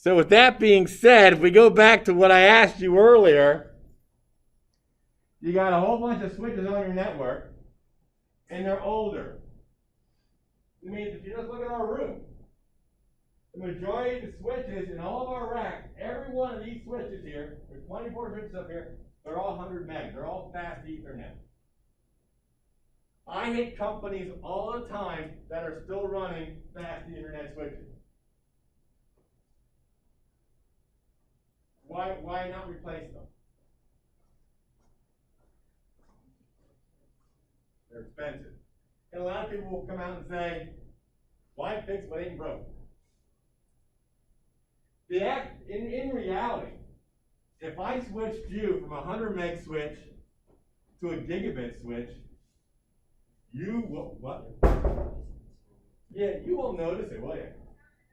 So with that being said, if we go back to what I asked you earlier, you got a whole bunch of switches on your network, and they're older. It means if you just look at our room, the majority of the switches in all of our racks, every one of these switches here, there's 24 switches up here, they're all 100 meg. They're all fast Ethernet. I hit companies all the time that are still running fast Ethernet switches. Why not replace them? They're expensive. And a lot of people will come out and say, why fix what ain't broke? In reality, if I switched you from a 100 meg switch to a gigabit switch, you will, what? Yeah, you won't notice it, will you?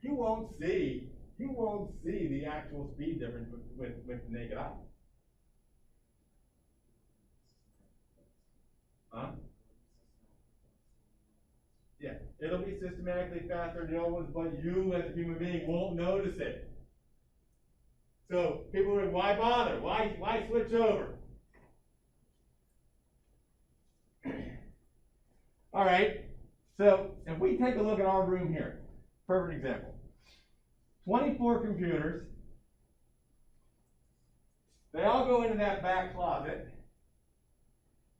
You won't see the actual speed difference with the naked eye. Huh? Yeah, it'll be systematically faster than the old ones, but you as a human being won't notice it. So people are like, why bother? Why switch over? All right, so if we take a look at our room here, perfect example. 24 computers. They all go into that back closet.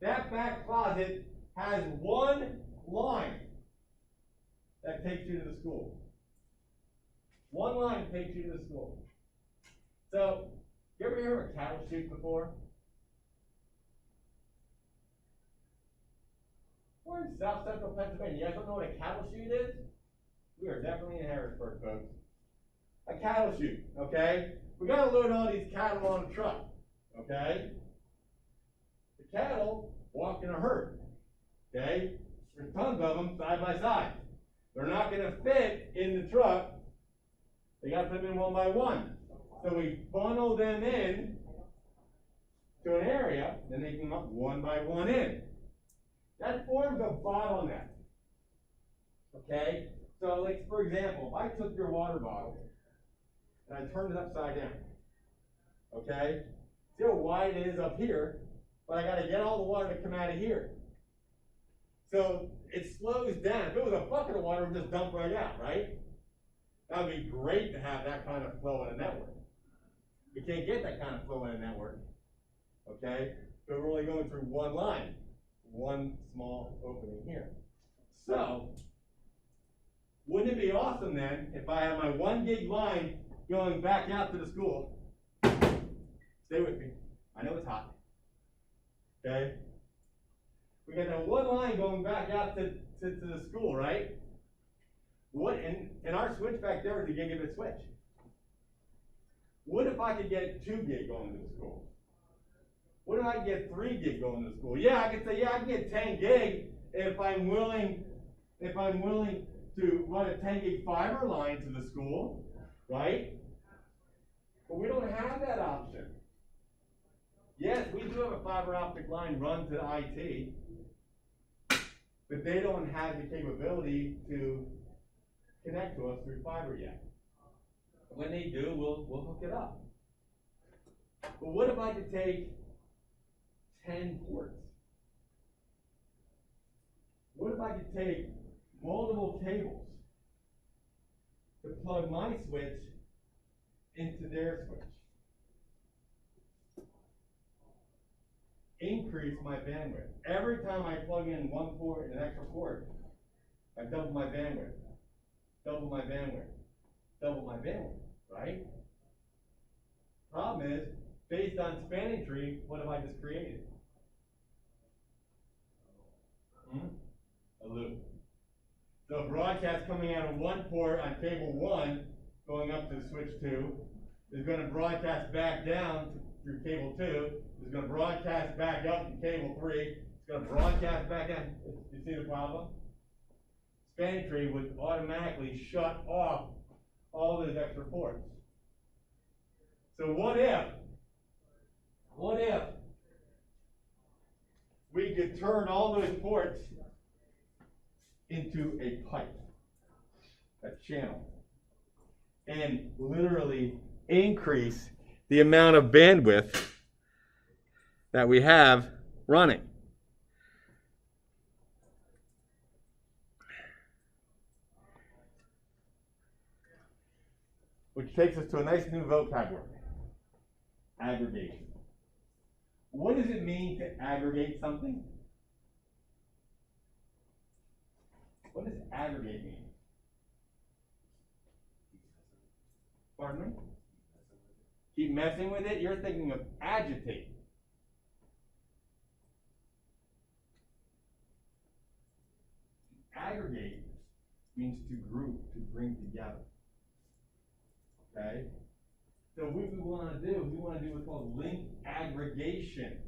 That back closet has one line that takes you to the school. One line takes you to the school. So, you ever hear of a cattle chute before? We're in South Central Pennsylvania. You guys don't know what a cattle chute is? We are definitely in Harrisburg, folks. A cattle chute, okay? We gotta load all these cattle on a truck, okay? The cattle walk in a herd, okay? There's tons of them side by side. They're not gonna fit in the truck. They gotta put them in one by one. So we funnel them in to an area, then they come up one by one in. That forms a bottleneck, okay? So like, for example, if I took your water bottle and I turned it upside down, okay? See how wide it is up here, but I gotta get all the water to come out of here. So it slows down. If it was a bucket of water, it would just dump right out, right? That would be great to have that kind of flow in a network. We can't get that kind of flow in a network, okay? So we're only going through one line, one small opening here. So, wouldn't it be awesome then if I had my 1 gig line going back out to the school? Stay with me. I know it's hot. Okay? We got that one line going back out to the school, right? What and our switch back there is a gigabit switch. What if I could get 2 gig going to the school? What if I could get 3 gig going to the school? Yeah, I could say, yeah, I can get 10 gig if I'm willing to run a 10 gig fiber line to the school, right? But we don't have that option. Yes, we do have a fiber optic line run to IT, but they don't have the capability to connect to us through fiber yet. When they do, we'll hook it up. But what if I could take 10 ports? What if I could take multiple cables to plug my switch into their switch? Increase my bandwidth. Every time I plug in one port, an extra port, I double my bandwidth, double my bandwidth, double my bandwidth, right? Problem is, based on spanning tree, what have I just created? A loop. So broadcast coming out of one port on cable 1, going up to switch 2, is going to broadcast back down through cable 2, is going to broadcast back up to cable 3, it's going to broadcast back down. You see the problem? Spanning tree would automatically shut off all those extra ports. So what if we could turn all those ports into a pipe, a channel, and literally increase the amount of bandwidth that we have running. Which takes us to a nice new vocabulary. Aggregation. What does it mean to aggregate something? What does aggregate mean? Pardon me? Keep messing with it? You're thinking of agitate. Aggregate means to group, to bring together. Okay? So what we want to do, we want to do what's called link aggregation.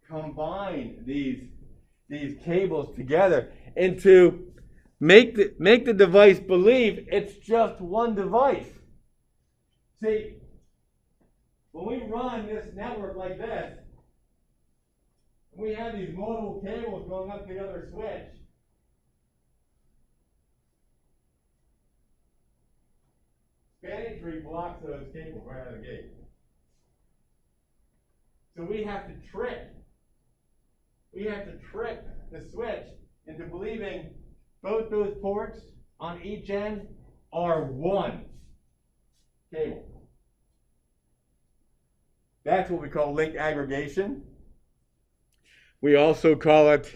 Combine these cables together and to make the device believe it's just one device. See, when we run this network like this, we have these multiple cables going up to the other switch. Spanning tree blocks those cables right out of the gate. So we have to trick the switch into believing both those ports on each end are one cable. That's what we call link aggregation. We also call it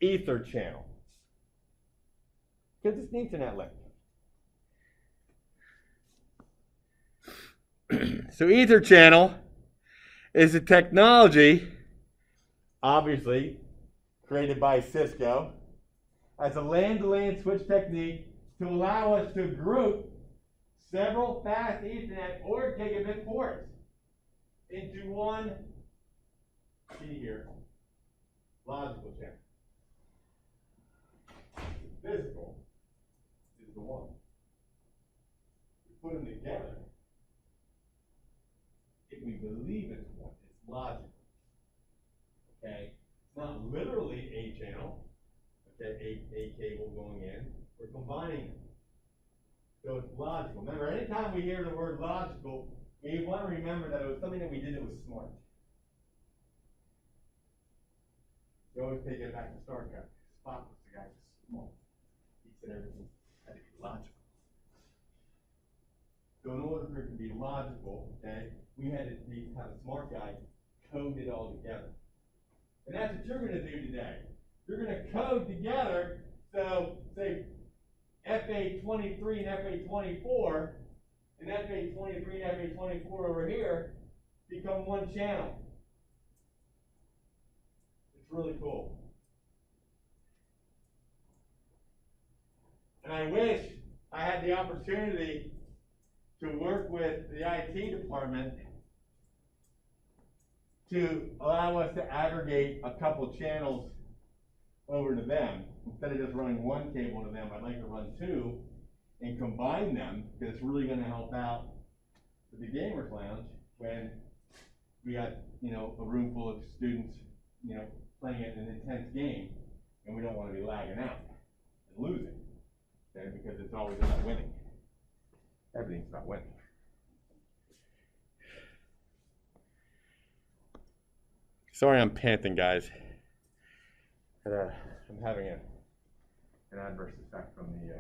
Etherchannel, because it's an Ethernet link. So Etherchannel is a technology, obviously, created by Cisco as a LAN-to-LAN switch technique to allow us to group several fast Ethernet or gigabit ports into one, see here, logical channel. The physical is the one. We put them together. If we believe it's one, it's logical. Okay? It's not literally a channel, okay, a cable going in. We're combining them. So it's logical. Remember, anytime we hear the word logical, we want to remember that it was something that we did that was smart. You always take it back to Star Trek. Spock was the guy who was smart. He said everything had to be logical. So in order for it to be logical, okay, we had to have a smart guy code it all together. And that's what you're going to do today. You're going to code together, so say FA23 and FA24, and FA23 and FA24 over here become one channel. It's really cool. And I wish I had the opportunity to work with the IT department to allow us to aggregate a couple channels over to them. Instead of just running one cable to them, I'd like to run two and combine them, because it's really going to help out with the Gamers Lounge when we got, a room full of students, playing an intense game, and we don't want to be lagging out and losing, okay, because it's always about winning. Everything's about winning. Sorry I'm panting, guys. I'm having an adverse effect from the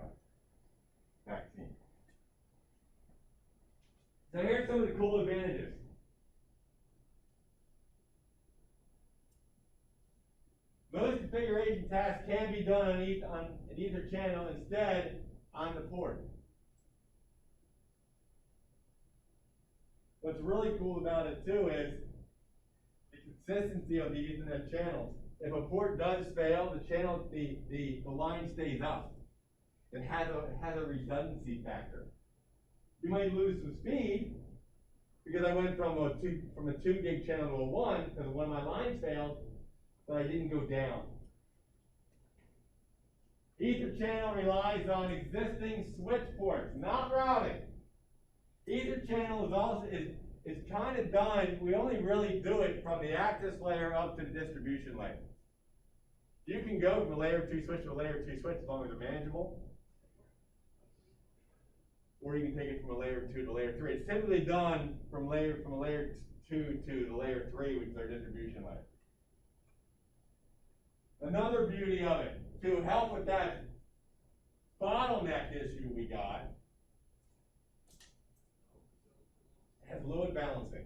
vaccine. So here's some of the cool advantages. Most configuration tasks can be done on an Etherchannel instead on the port. What's really cool about it too is the consistency of the Ethernet channels. If a port does fail, the line stays up. It has a redundancy factor. You might lose some speed because I went from a 2 gig channel to a 1 because one of my lines failed, but I didn't go down. Etherchannel relies on existing switch ports, not routing. Etherchannel is kind of done. We only really do it from the access layer up to the distribution layer. You can go from a layer 2 switch to a layer 2 switch as long as they're manageable. Or you can take it from a layer 2 to layer 3. It's typically done from a layer 2 to the layer 3, which is our distribution layer. Another beauty of it, to help with that bottleneck issue we got, it has load balancing.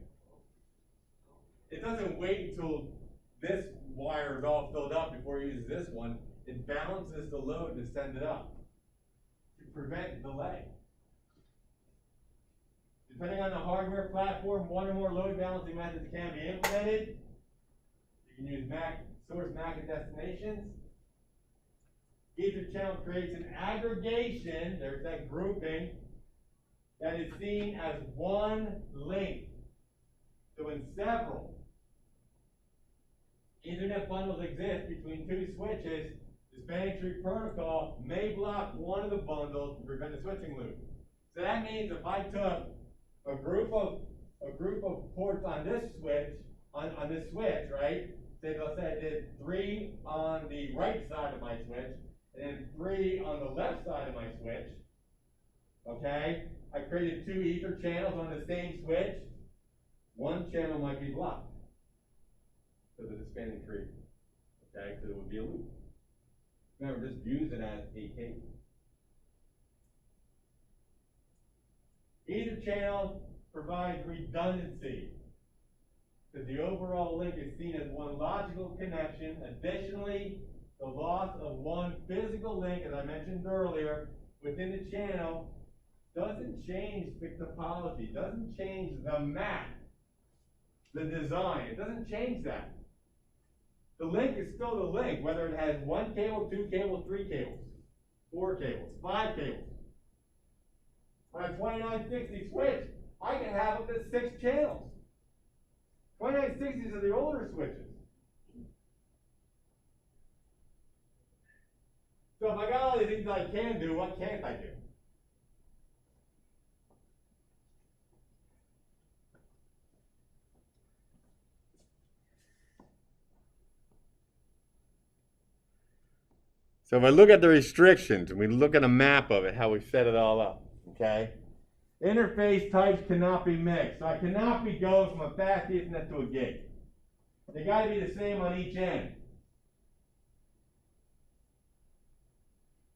It doesn't wait until this wire is all filled up before it uses this one. It balances the load to send it up to prevent delay. Depending on the hardware platform, one or more load balancing methods can be implemented. You can use source MAC and destinations. Etherchannel creates an aggregation, there's that grouping, that is seen as one link. So when several Ethernet bundles exist between two switches, the spanning tree protocol may block one of the bundles to prevent a switching loop. So that means if I took a group of ports on this switch, on this switch, right? Say, let's say I did 3 on the right side of my switch, and then 3 on the left side of my switch. Okay? I created 2 ether channels on the same switch. One channel might be blocked because of the spanning tree. Okay? Because it would be a loop. Remember, just use it as a cable. Etherchannel provides redundancy, because the overall link is seen as one logical connection. Additionally, the loss of one physical link, as I mentioned earlier, within the channel doesn't change the topology, doesn't change the map, the design. It doesn't change that. The link is still the link, whether it has 1 cable, 2 cables, 3 cables, 4 cables, 5 cables. On a 2960 switch, I can have up to 6 channels. 2960s are the older switches. So if I got all these things I can do, what can't I do? So if I look at the restrictions and we look at a map of it, how we set it all up, okay? Interface types cannot be mixed. So I cannot be going from a fast Ethernet to a gig. They got to be the same on each end.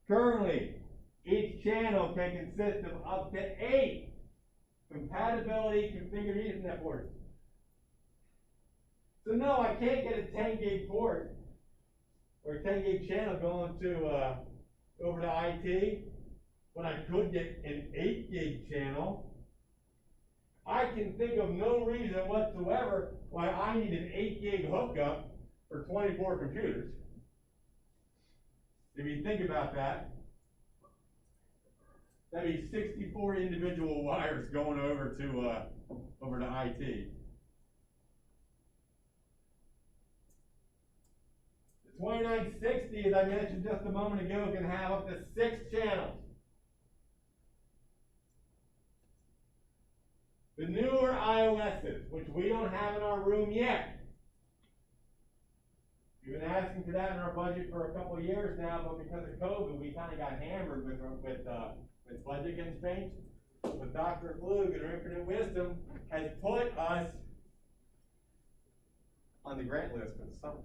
Currently, each channel can consist of up to 8 compatibility configured Ethernet ports. So no, I can't get a 10 gig port or a 10 gig channel going to over to IT. When I could get an 8 gig channel, I can think of no reason whatsoever why I need an 8 gig hookup for 24 computers. If you think about that, that'd be 64 individual wires going over to IT. The 2960, as I mentioned just a moment ago, can have up to 6 channels. The newer iOSs, which we don't have in our room yet. We've been asking for that in our budget for a couple of years now, but because of COVID, we kind of got hammered with budget constraints. But Dr. Flug, in her infinite wisdom, has put us on the grant list for the summer.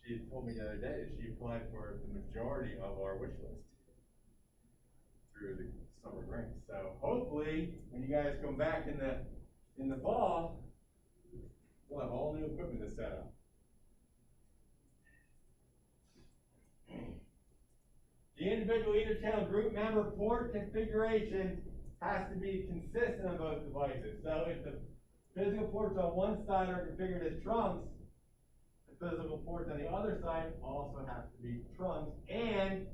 She told me the other day that she applied for the majority of our wish list through the summer grant. So hopefully, when you guys come back in the fall, we'll have all new equipment to set up. The individual Etherchannel group member port configuration has to be consistent on both devices. So if the physical ports on one side are configured as trunks, the physical ports on the other side also have to be trunks and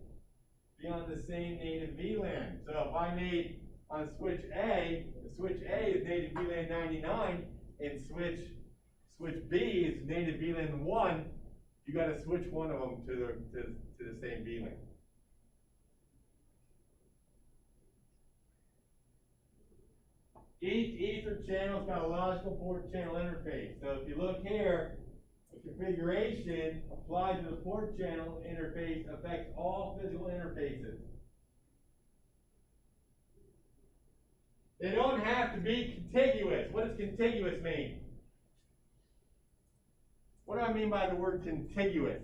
be on the same native VLAN. So if I made on switch A, the switch A is native VLAN 99, and switch B is native VLAN 1, you got to switch one of them to the same VLAN. Each ether channel's got a logical port channel interface. So if you look here, The configuration applied to the port channel interface affects all physical interfaces. They don't have to be contiguous. What does contiguous mean? What do I mean by the word contiguous?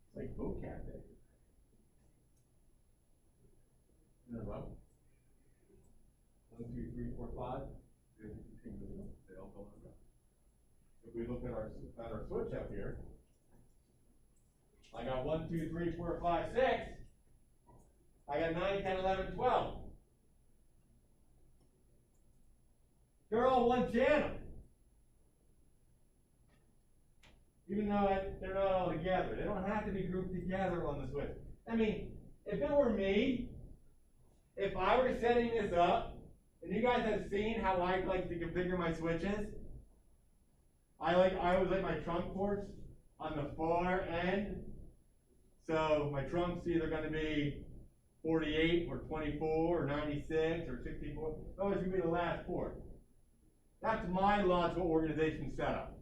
It's like vocab day. In a row. 1, 2, 3, 4, 5. There's a continuous. They all go in a row. If we look at our switch up here, I got 1, 2, 3, 4, 5, 6. I got 9, 10, 11, 12. They're all one channel. Even though they're not all together. They don't have to be grouped together on the switch. I mean, if it were me, if I were setting this up, and you guys have seen how I like to configure my switches, I always like my trunk ports on the far end. So my trunk's either going to be 48 or 24 or 96 or 64. It's always going to be the last port. That's my logical organization setup.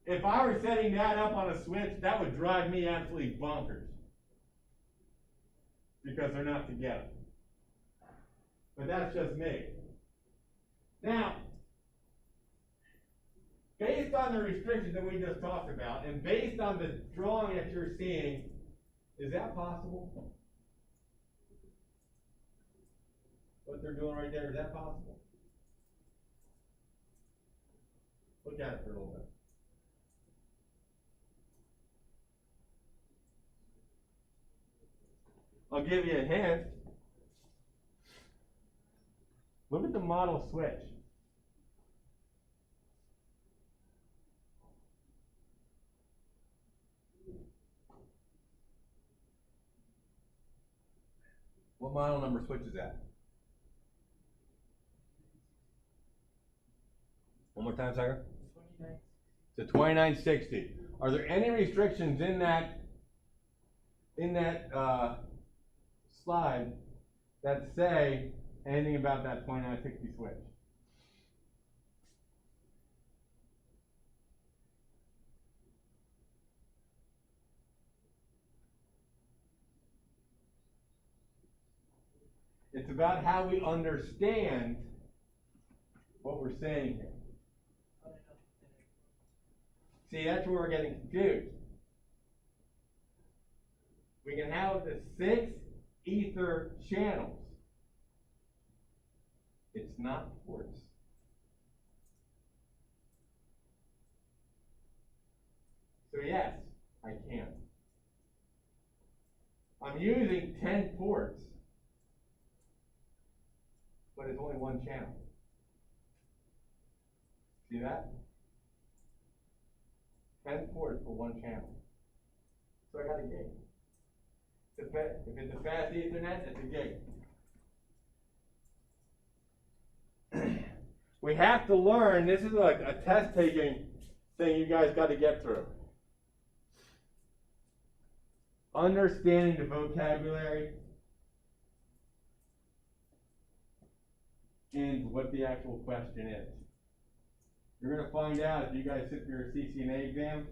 If I were setting that up on a switch, that would drive me absolutely bonkers. Because they're not together. But that's just me. Now, based on the restrictions that we just talked about, and based on the drawing that you're seeing, is that possible? What they're doing right there, is that possible? Look at it for a little bit. I'll give you a hint. Look at the model switch. What model number switch is that? One more time, Tiger. 29. It's a 2960. Are there any restrictions in that slide that say anything about that 2960 switch? It's about how we understand what we're saying here. See, that's where we're getting confused. We can have the 6 ether channels. It's not ports. So yes, I can. I'm using 10 ports, but it's only one channel. See that? 10 ports for one channel. So I got a gate. If it's a fast Ethernet, it's a gate. We have to learn, this is like a test-taking thing you guys got to get through. Understanding the vocabulary and what the actual question is. You're going to find out if you guys sit for your CCNA exam.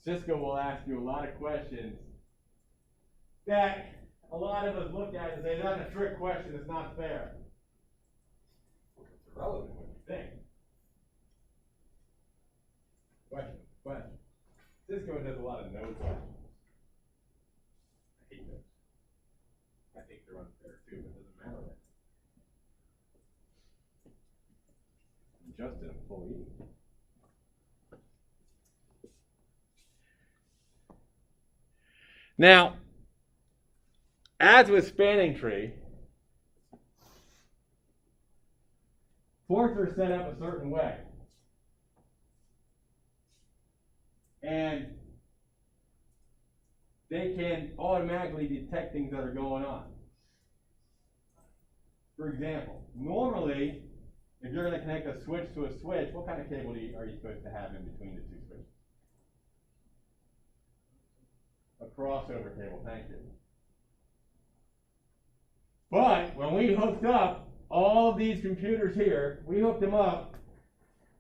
Cisco will ask you a lot of questions that a lot of us look at and say, that's a trick question, it's not fair. It's irrelevant what you think. Question. Cisco does a lot of no questions. I hate those. I think they're unfair too, but it doesn't matter. I'm just an employee. Now, as with spanning tree, ports are set up a certain way. And they can automatically detect things that are going on. For example, normally, if you're going to connect a switch to a switch, what kind of cable are you supposed to have in between the two switches? A crossover cable, thank you. But when we hooked up all of these computers here, we hooked them up,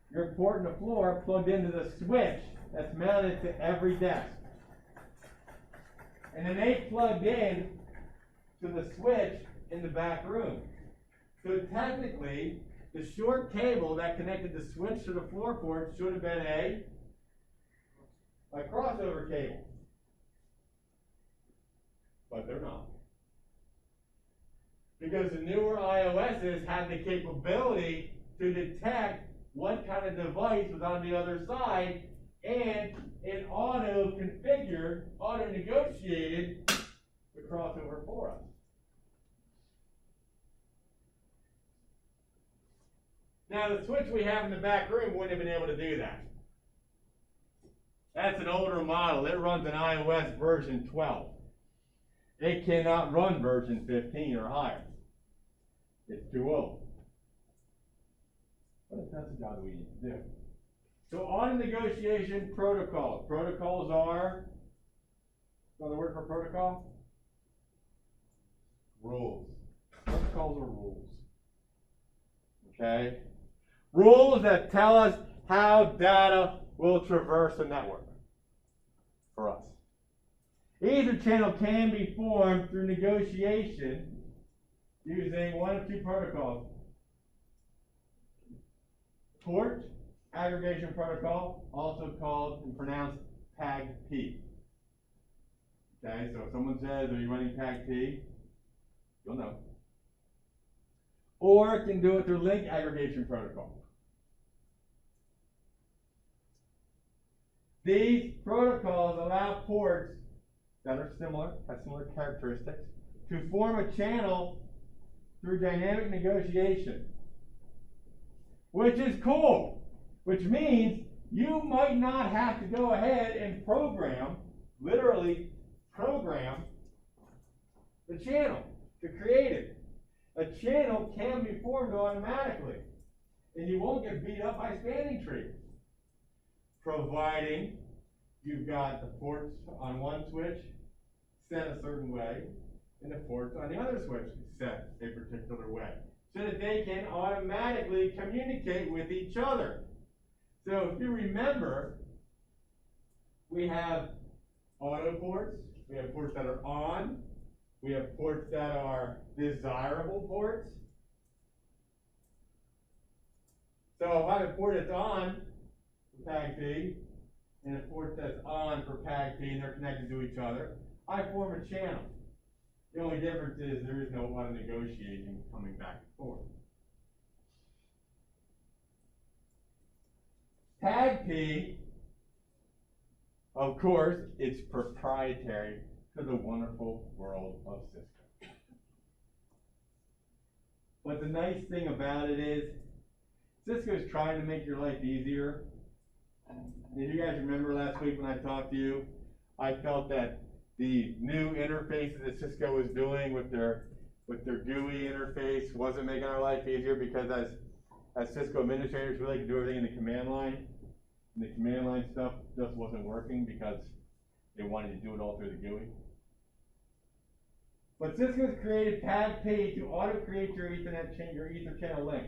your port in the floor plugged into the switch that's mounted to every desk. And then they plugged in to the switch in the back room. So technically, the short cable that connected the switch to the floor port should have been a crossover cable. But they're not. Because the newer iOSs have the capability to detect what kind of device was on the other side, and it auto-configured, auto-negotiated the crossover for us. Now the switch we have in the back room wouldn't have been able to do that. That's an older model. It runs an iOS version 12. It cannot run version 15 or higher. It's too old. But that's the job we need to do. So auto negotiation protocols. Protocols are, another word for protocol? Rules. Protocols are rules. Okay? Rules that tell us how data will traverse the network for us. Etherchannel can be formed through negotiation using one of two protocols. Port Aggregation Protocol, also called and pronounced PAG-P. Okay, so if someone says, are you running PAG-P? You'll know. Or it can do it through Link Aggregation Protocol. These protocols allow ports that are similar, have similar characteristics, to form a channel through dynamic negotiation, which is cool, which means you might not have to go ahead and program, literally program, the channel to create it. A channel can be formed automatically, and you won't get beat up by spanning trees, providing you've got the ports on one switch set a certain way, and the ports on the other switch set a particular way, so that they can automatically communicate with each other. So if you remember, we have auto ports, we have ports that are on, we have ports that are desirable ports. So if I have a port that's on for PAG-P, and a port that's on for PAG-P, and they're connected to each other, I form a channel. The only difference is there is no auto negotiating coming back and forth. PAG-P, of course, it's proprietary to the wonderful world of Cisco. But the nice thing about it is, Cisco's trying to make your life easier. If you guys remember last week when I talked to you, I felt that the new interfaces that Cisco was doing with their GUI interface wasn't making our life easier, because as Cisco administrators, we like to do everything in the command line. And the command line stuff just wasn't working because they wanted to do it all through the GUI. But Cisco's created PAG-P to auto-create your Etherchannel link.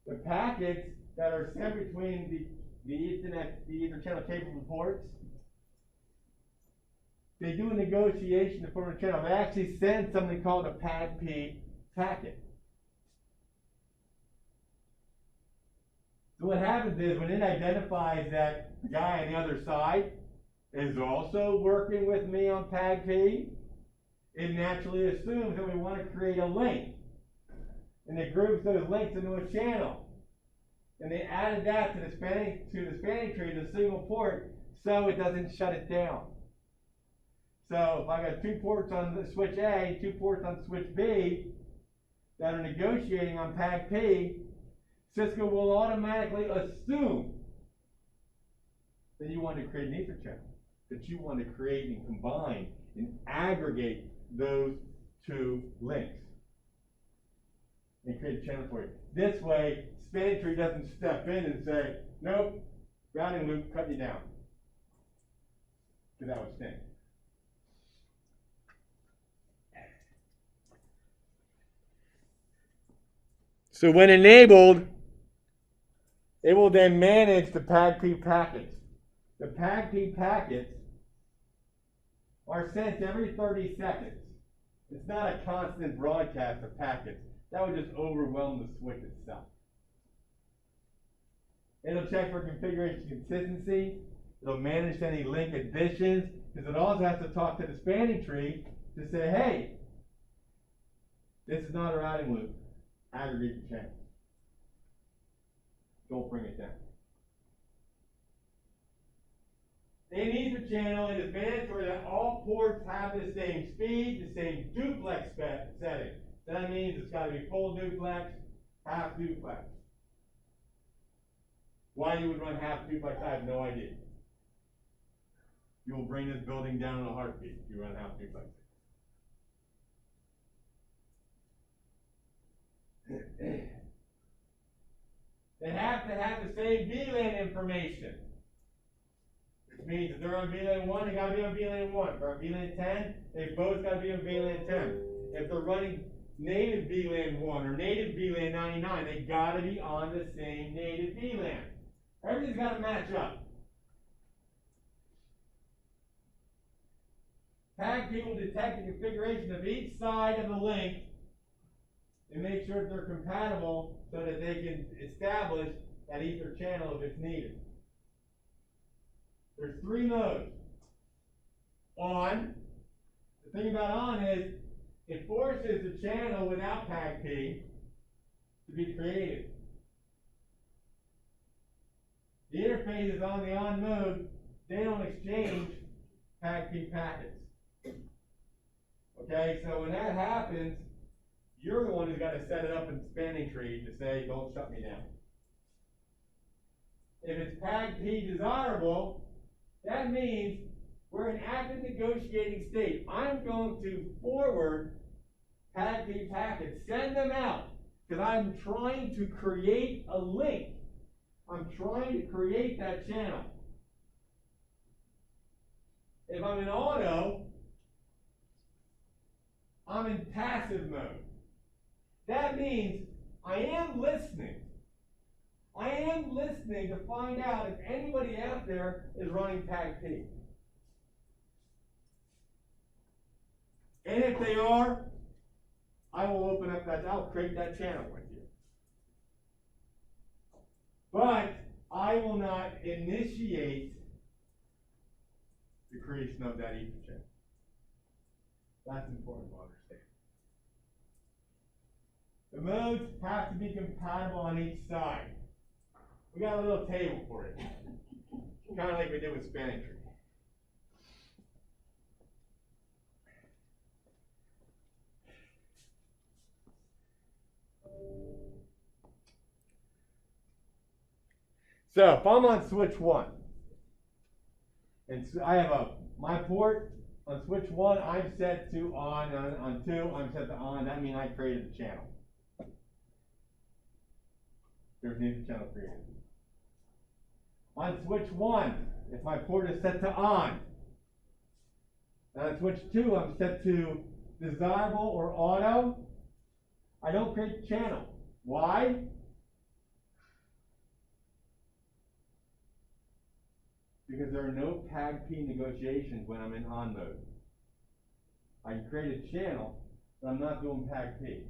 The packets that are sent between the Etherchannel capable ports, they do a negotiation to form a channel. They actually send something called a PAG-P packet. So what happens is, when it identifies that the guy on the other side is also working with me on PAG-P, it naturally assumes that we want to create a link. And it groups those links into a channel. And they added that to the spanning tree, the single port, so it doesn't shut it down. So if I got 2 ports on the switch A, 2 ports on switch B that are negotiating on PAG-P, Cisco will automatically assume that you want to create an Etherchannel, that you want to create and combine and aggregate those 2 links and create a channel for you. This way, spanning tree doesn't step in and say, nope, routing loop, cut you down. Because that would stink. So when enabled, it will then manage the PAGP packets. The PAGP packets are sent every 30 seconds. It's not a constant broadcast of packets. That would just overwhelm the switch itself. It'll check for configuration consistency. It'll manage any link additions, because it also has to talk to the spanning tree to say, hey, this is not a routing loop. Aggregate the channels. Don't bring it down. In Etherchannel, it is mandatory that all ports have the same speed, the same duplex setting. That means it's got to be full duplex, half duplex. Why you would run half duplex, I have no idea. You will bring this building down in a heartbeat if you run half duplex. They have to have the same VLAN information. Which means if they're on VLAN 1, they got to be on VLAN 1. If they're on VLAN 10, they both got to be on VLAN 10. If they're running native VLAN 1 or native VLAN 99, they got to be on the same native VLAN. Everything's got to match up. PAGP will detect the configuration of each side of the link and make sure that they're compatible so that they can establish that ether channel if it's needed. There's 3 modes. On. The thing about on is it forces the channel without PAGP to be created. The interface is on the on mode. They don't exchange PAGP packets. Okay, so when that happens, you're the one who's got to set it up in spanning tree to say, don't shut me down. If it's PAGP desirable, that means we're in active negotiating state. I'm going to forward PAGP packets, send them out, because I'm trying to create a link. I'm trying to create that channel. If I'm in auto, I'm in passive mode. That means I am listening. I am listening to find out if anybody out there is running PAGP. And if they are, I will open up that, I'll create that channel with you. But I will not initiate the creation of that ether channel. That's important to understand. The modes have to be compatible on each side. We got a little table for it. Kind of like we did with spanning tree. So if I'm on switch 1, and so I have my port on switch 1, I'm set to on 2, I'm set to on. That means I created the channel. There's an ether channel created. On switch 1, if my port is set to on, and on switch 2, I'm set to desirable or auto, I don't create the channel. Why? Because there are no PAGP negotiations when I'm in on mode. I can create a channel, but I'm not doing PAGP.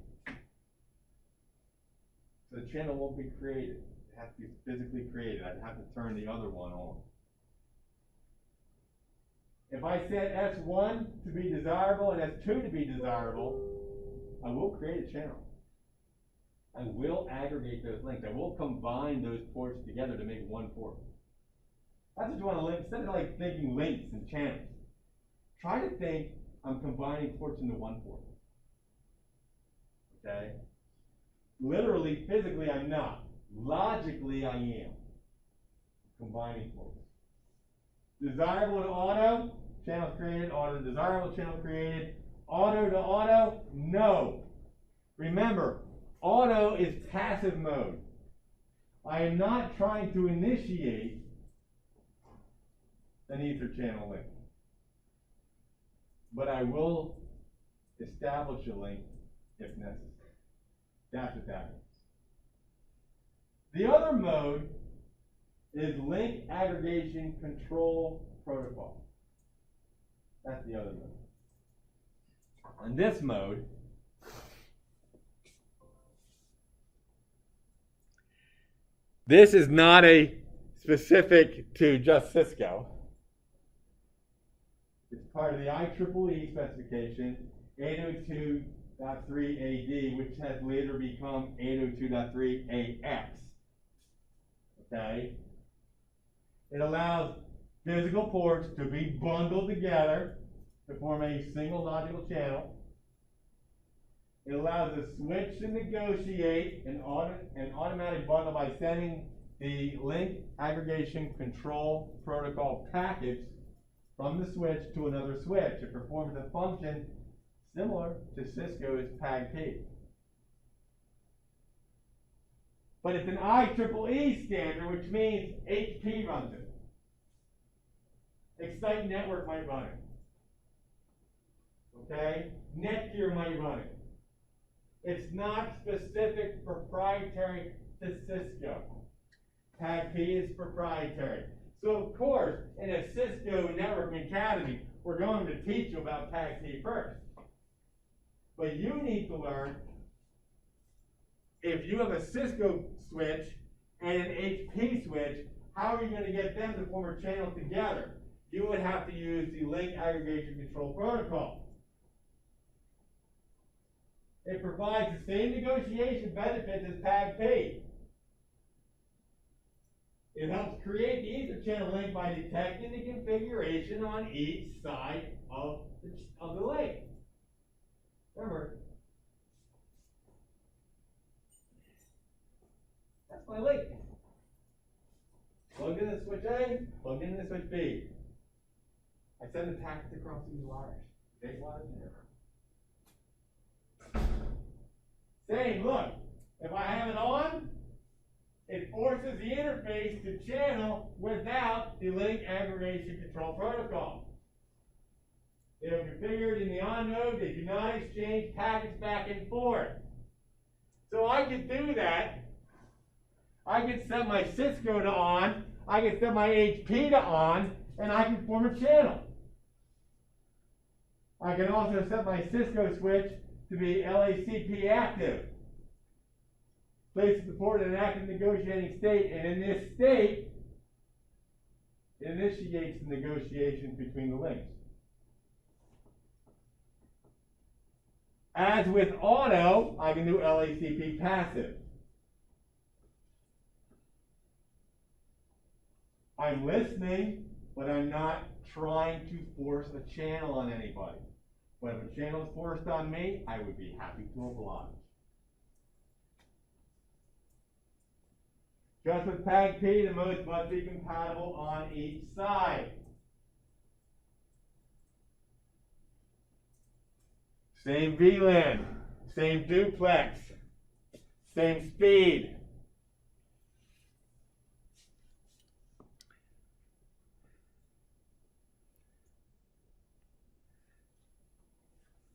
So the channel won't be created. It has to be physically created. I'd have to turn the other one on. If I set S1 to be desirable and S2 to be desirable, I will create a channel. I will aggregate those links. I will combine those ports together to make one port. That's what you want to link. Instead of like thinking links and channels, try to think I'm combining ports into one port. Okay? Literally, physically, I'm not. Logically, I am. Combining ports. Desirable to auto, channel created. Auto to desirable, channel created. Auto to auto, no. Remember, auto is passive mode. I am not trying to initiate an ether channel link. But I will establish a link if necessary. That's what that means. other mode is link aggregation control protocol. That's the other mode. In this mode, this is not a specific to just Cisco. It's part of the IEEE specification, 802.3AD, which has later become 802.3AX. Okay? It allows physical ports to be bundled together to form a single logical channel. It allows the switch to negotiate an automatic bundle by sending the link aggregation control protocol package from the switch to another switch. It performs a function similar to Cisco's PAG-P. But it's an IEEE standard, which means HP runs it. Excite Network might run it. Okay? Netgear might run it. It's not specific proprietary to Cisco. PAG-P is proprietary. So of course, in a Cisco Networking Academy, we're going to teach you about PAG-P first. But you need to learn, if you have a Cisco switch and an HP switch, how are you going to get them to form a channel together? You would have to use the link aggregation control protocol. It provides the same negotiation benefits as PAG-P. It helps create the Etherchannel link by detecting the configuration on each side of the link. Remember, that's my link. Plug in the switch A, plug in the switch B. I send the packets across these wires. Big wires there. Same, look, if I have it on, it forces the interface to channel without the link aggregation control protocol. They are configured in the on node. They do not exchange packets back and forth. So I could do that. I could set my Cisco to on. I could set my HP to on, and I can form a channel. I can also set my Cisco switch to be LACP active. Place the port in an active negotiating state, and in this state, it initiates the negotiations between the links. As with auto, I can do LACP passive. I'm listening, but I'm not trying to force a channel on anybody. But if a channel is forced on me, I would be happy to oblige. Just with PAG-P, the modes must be compatible on each side. Same VLAN, same duplex, same speed.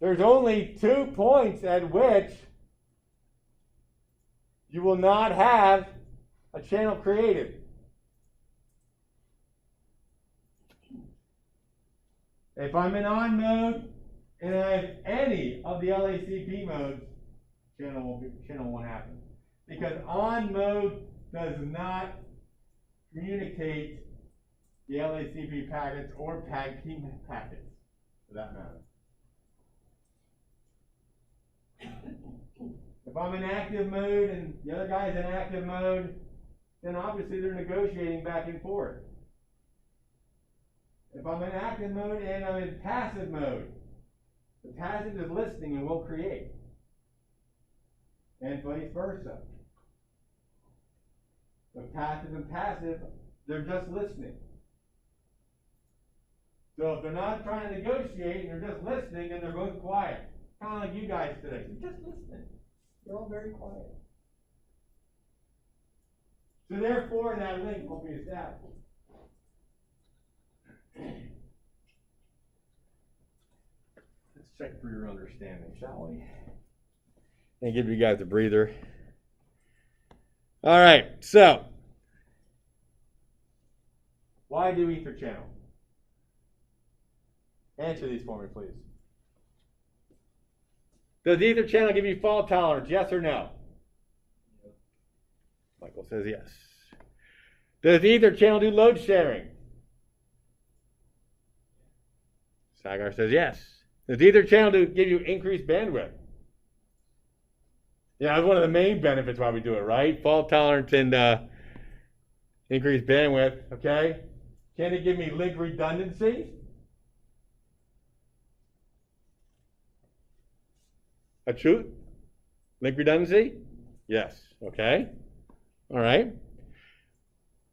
There's only 2 points at which you will not have a channel created. If I'm in on mode and I have any of the LACP modes, channel won't happen. Because on mode does not communicate the LACP packets or PAG-P packets, for that matter. If I'm in active mode and the other guy's in active mode, then obviously they're negotiating back and forth. If I'm in active mode and I'm in passive mode, the passive is listening and will create. And vice versa. The passive and passive, they're just listening. So if they're not trying to negotiate and they're just listening, then they're both quiet. Kind of like you guys today. You're just listening. You're all very quiet. So therefore, that link will be established. Let's check for your understanding, shall we? And give you guys a breather. All right, so why do Etherchannel? Answer these for me, please. Does Etherchannel give you fault tolerance? Yes or no? Michael says yes. Does Etherchannel do load sharing? Sagar says yes. Does Etherchannel give you increased bandwidth? Yeah, that's one of the main benefits why we do it, right? Fault tolerance and increased bandwidth, okay? Can it give me link redundancy? A truth? Link redundancy? Yes, okay. All right.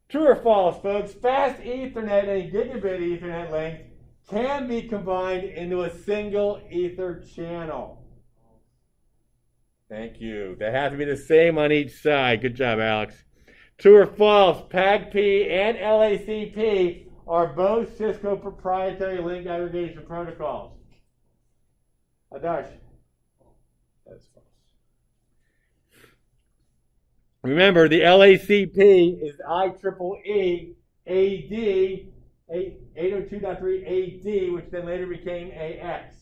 True or false, folks? Fast Ethernet and gigabit Ethernet links can be combined into a single Ether channel. Thank you. They have to be the same on each side. Good job, Alex. True or false? PAGP and LACP are both Cisco proprietary link aggregation protocols. Adarsh? That's false. Remember, the LACP is IEEE AD 802.3 AD, which then later became AX.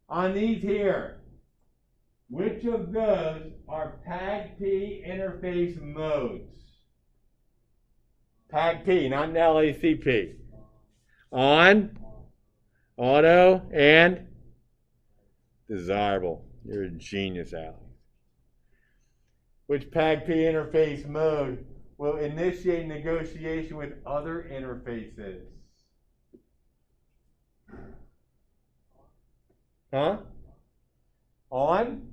On these here, which of those are PAGP interface modes? PAGP, not an LACP. On, auto, and desirable. You're a genius, Alex. Which PAGP interface mode will initiate negotiation with other interfaces? Huh? On?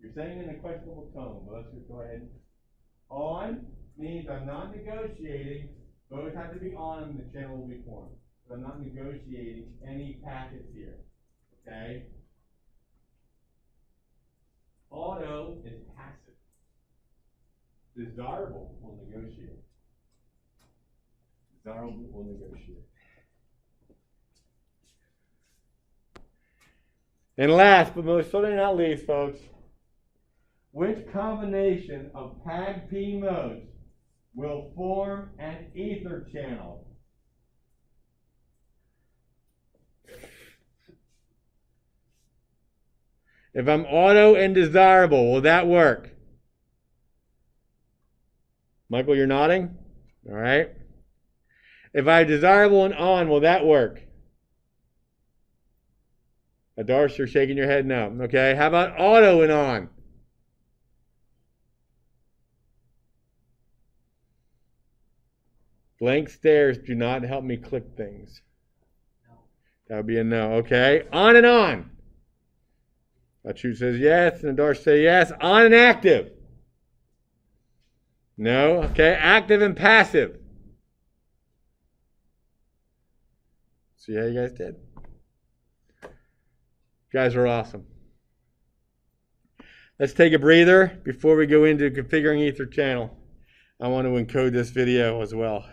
You're saying in a questionable tone, but let's just go ahead. On means I'm not negotiating. Both have to be on and the channel will be formed. But I'm not negotiating any packets here. Okay? Auto is passive. Desirable will negotiate. Desirable will negotiate. And last but most certainly not least, folks, which combination of PAGP modes will form an Ether channel? If I'm auto and desirable, will that work? Michael, you're nodding? All right. If I have desirable and on, will that work? Adarsh, you're shaking your head no. Okay. How about auto and on? Blank stares do not help me click things. No. That would be a no. Okay. On and on. Achu says yes, and Adarsh says yes. On and active. No. Okay. Active and passive. See how you guys did? You guys are awesome. Let's take a breather before we go into configuring Etherchannel. I want to encode this video as well.